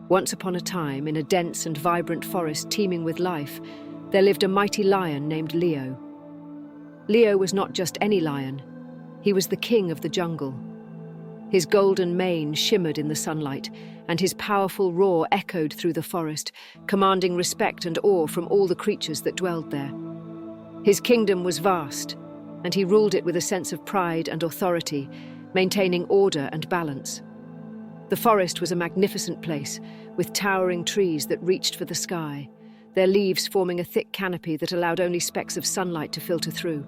Once upon a time, in a dense and vibrant forest teeming with life, there lived a mighty lion named Leo. Leo was not just any lion. He was the king of the jungle. His golden mane shimmered in the sunlight, and his powerful roar echoed through the forest, commanding respect and awe from all the creatures that dwelled there. His kingdom was vast, and he ruled it with a sense of pride and authority, maintaining order and balance. The forest was a magnificent place, with towering trees that reached for the sky, their leaves forming a thick canopy that allowed only specks of sunlight to filter through.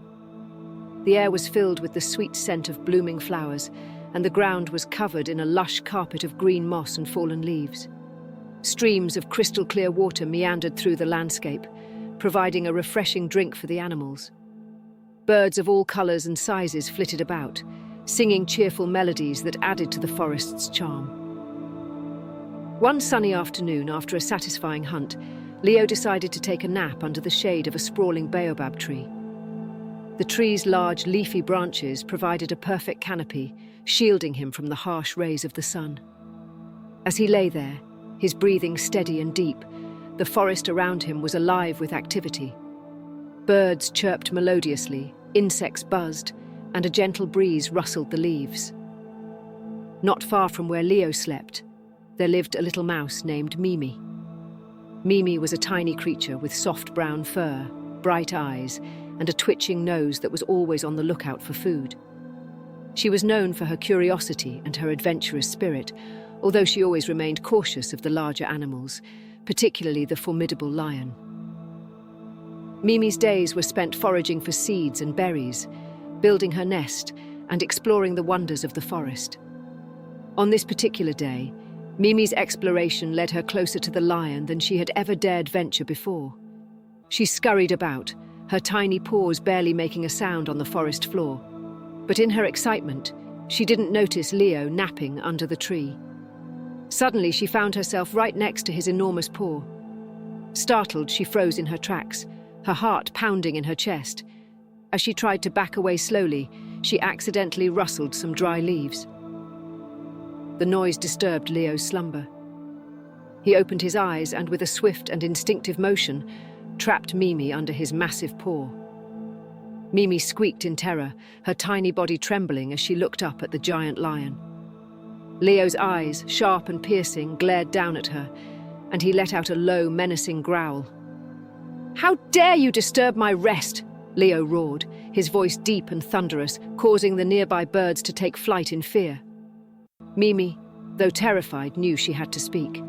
The air was filled with the sweet scent of blooming flowers, and the ground was covered in a lush carpet of green moss and fallen leaves. Streams of crystal-clear water meandered through the landscape, providing a refreshing drink for the animals. Birds of all colours and sizes flitted about, singing cheerful melodies that added to the forest's charm. One sunny afternoon, after a satisfying hunt, Leo decided to take a nap under the shade of a sprawling baobab tree. The tree's large leafy branches provided a perfect canopy, shielding him from the harsh rays of the sun. As he lay there, his breathing steady and deep, the forest around him was alive with activity. Birds chirped melodiously, insects buzzed, and a gentle breeze rustled the leaves. Not far from where Leo slept, there lived a little mouse named Mimi. Mimi was a tiny creature with soft brown fur, bright eyes, and a twitching nose that was always on the lookout for food. She was known for her curiosity and her adventurous spirit, although she always remained cautious of the larger animals, particularly the formidable lion. Mimi's days were spent foraging for seeds and berries, building her nest, and exploring the wonders of the forest. On this particular day, Mimi's exploration led her closer to the lion than she had ever dared venture before. She scurried about, her tiny paws barely making a sound on the forest floor. But in her excitement, she didn't notice Leo napping under the tree. Suddenly, she found herself right next to his enormous paw. Startled, she froze in her tracks, her heart pounding in her chest. As she tried to back away slowly, she accidentally rustled some dry leaves. The noise disturbed Leo's slumber. He opened his eyes and, with a swift and instinctive motion, trapped Mimi under his massive paw. Mimi squeaked in terror, her tiny body trembling as she looked up at the giant lion. Leo's eyes, sharp and piercing, glared down at her, and he let out a low, menacing growl. "How dare you disturb my rest?" Leo roared, his voice deep and thunderous, causing the nearby birds to take flight in fear. Mimi, though terrified, knew she had to speak.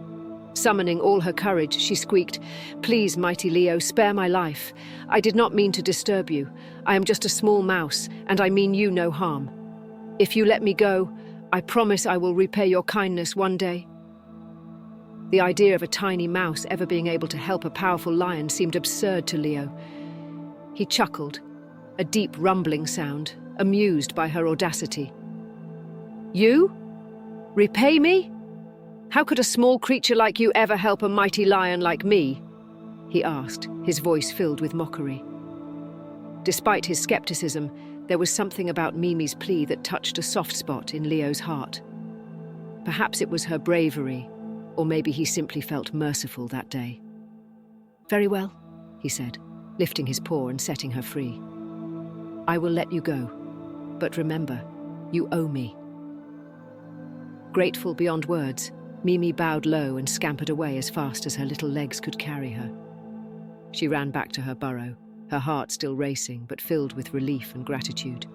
Summoning all her courage, she squeaked, "Please, mighty Leo, spare my life. I did not mean to disturb you. I am just a small mouse, and I mean you no harm. If you let me go, I promise I will repay your kindness one day." The idea of a tiny mouse ever being able to help a powerful lion seemed absurd to Leo. He chuckled, a deep rumbling sound, amused by her audacity. "You? Repay me? How could a small creature like you ever help a mighty lion like me?" he asked, his voice filled with mockery. Despite his skepticism, there was something about Mimi's plea that touched a soft spot in Leo's heart. Perhaps it was her bravery, or maybe he simply felt merciful that day. "Very well," he said, lifting his paw and setting her free. "I will let you go, but remember, you owe me." Grateful beyond words, Mimi bowed low and scampered away as fast as her little legs could carry her. She ran back to her burrow, her heart still racing but filled with relief and gratitude.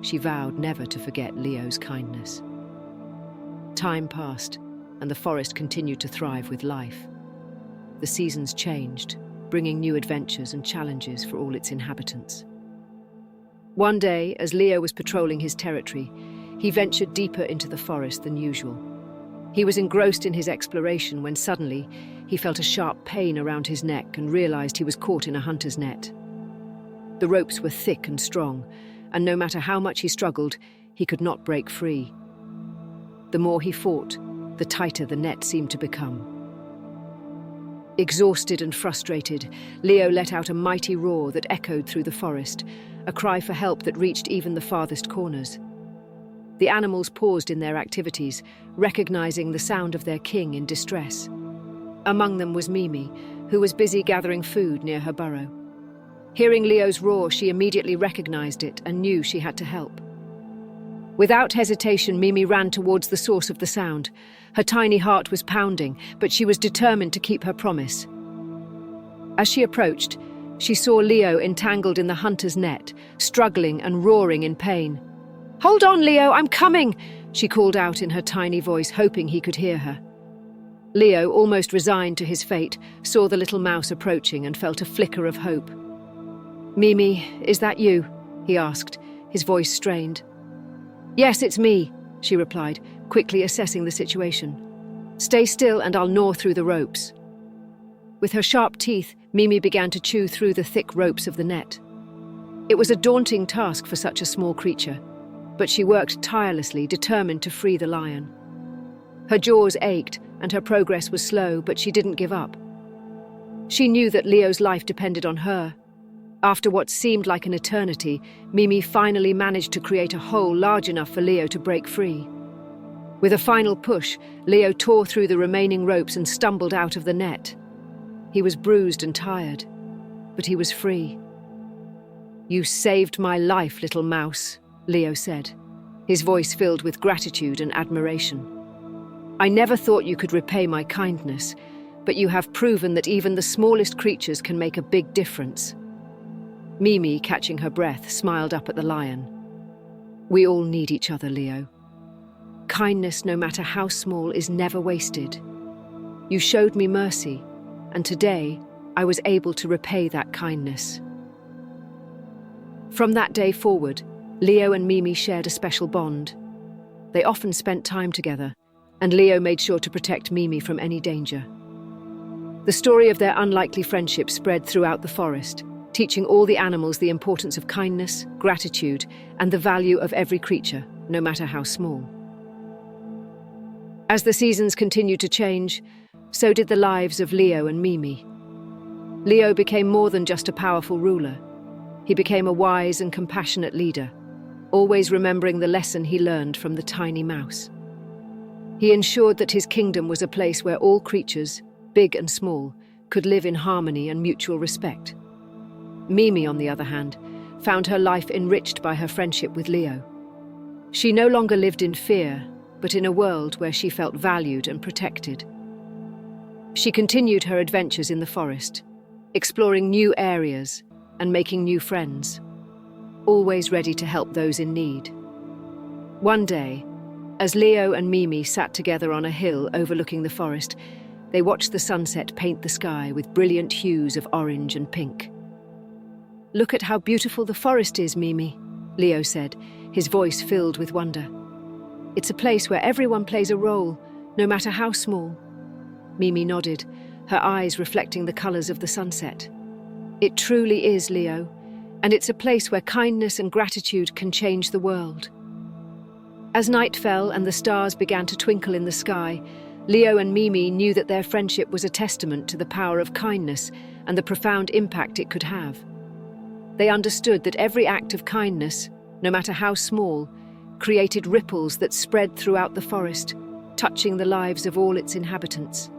She vowed never to forget Leo's kindness. Time passed, and the forest continued to thrive with life. The seasons changed, bringing new adventures and challenges for all its inhabitants. One day, as Leo was patrolling his territory, he ventured deeper into the forest than usual. He was engrossed in his exploration when suddenly he felt a sharp pain around his neck and realized he was caught in a hunter's net. The ropes were thick and strong, and no matter how much he struggled, he could not break free. The more he fought, the tighter the net seemed to become. Exhausted and frustrated, Leo let out a mighty roar that echoed through the forest, a cry for help that reached even the farthest corners. The animals paused in their activities, recognizing the sound of their king in distress. Among them was Mimi, who was busy gathering food near her burrow. Hearing Leo's roar, she immediately recognized it and knew she had to help. Without hesitation, Mimi ran towards the source of the sound. Her tiny heart was pounding, but she was determined to keep her promise. As she approached, she saw Leo entangled in the hunter's net, struggling and roaring in pain. "Hold on, Leo, I'm coming!" she called out in her tiny voice, hoping he could hear her. Leo, almost resigned to his fate, saw the little mouse approaching and felt a flicker of hope. "Mimi, is that you?" he asked, his voice strained. "Yes, it's me," she replied, quickly assessing the situation. "Stay still and I'll gnaw through the ropes." With her sharp teeth, Mimi began to chew through the thick ropes of the net. It was a daunting task for such a small creature, but she worked tirelessly, determined to free the lion. Her jaws ached and her progress was slow, but she didn't give up. She knew that Leo's life depended on her. After what seemed like an eternity, Mimi finally managed to create a hole large enough for Leo to break free. With a final push, Leo tore through the remaining ropes and stumbled out of the net. He was bruised and tired, but he was free. "You saved my life, little mouse," Leo said, his voice filled with gratitude and admiration. "I never thought you could repay my kindness, but you have proven that even the smallest creatures can make a big difference." Mimi, catching her breath, smiled up at the lion. "We all need each other, Leo. Kindness, no matter how small, is never wasted. You showed me mercy, and today I was able to repay that kindness." From that day forward, Leo and Mimi shared a special bond. They often spent time together, and Leo made sure to protect Mimi from any danger. The story of their unlikely friendship spread throughout the forest, teaching all the animals the importance of kindness, gratitude, and the value of every creature, no matter how small. As the seasons continued to change, so did the lives of Leo and Mimi. Leo became more than just a powerful ruler. He became a wise and compassionate leader, always remembering the lesson he learned from the tiny mouse. He ensured that his kingdom was a place where all creatures, big and small, could live in harmony and mutual respect. Mimi, on the other hand, found her life enriched by her friendship with Leo. She no longer lived in fear, but in a world where she felt valued and protected. She continued her adventures in the forest, exploring new areas and making new friends, always ready to help those in need. One day, as Leo and Mimi sat together on a hill overlooking the forest, they watched the sunset paint the sky with brilliant hues of orange and pink. "Look at how beautiful the forest is, Mimi," Leo said, his voice filled with wonder. "It's a place where everyone plays a role, no matter how small." Mimi nodded, her eyes reflecting the colors of the sunset. "It truly is, Leo, and it's a place where kindness and gratitude can change the world." As night fell and the stars began to twinkle in the sky, Leo and Mimi knew that their friendship was a testament to the power of kindness and the profound impact it could have. They understood that every act of kindness, no matter how small, created ripples that spread throughout the forest, touching the lives of all its inhabitants.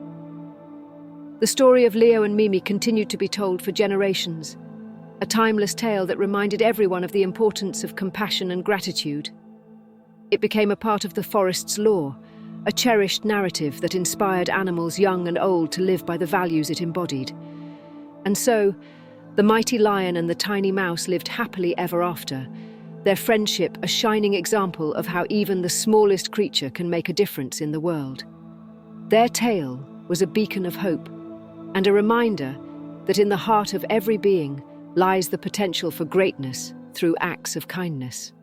The story of Leo and Mimi continued to be told for generations, a timeless tale that reminded everyone of the importance of compassion and gratitude. It became a part of the forest's lore, a cherished narrative that inspired animals young and old to live by the values it embodied. And so, the mighty lion and the tiny mouse lived happily ever after, their friendship a shining example of how even the smallest creature can make a difference in the world. Their tale was a beacon of hope, and a reminder that in the heart of every being lies the potential for greatness through acts of kindness.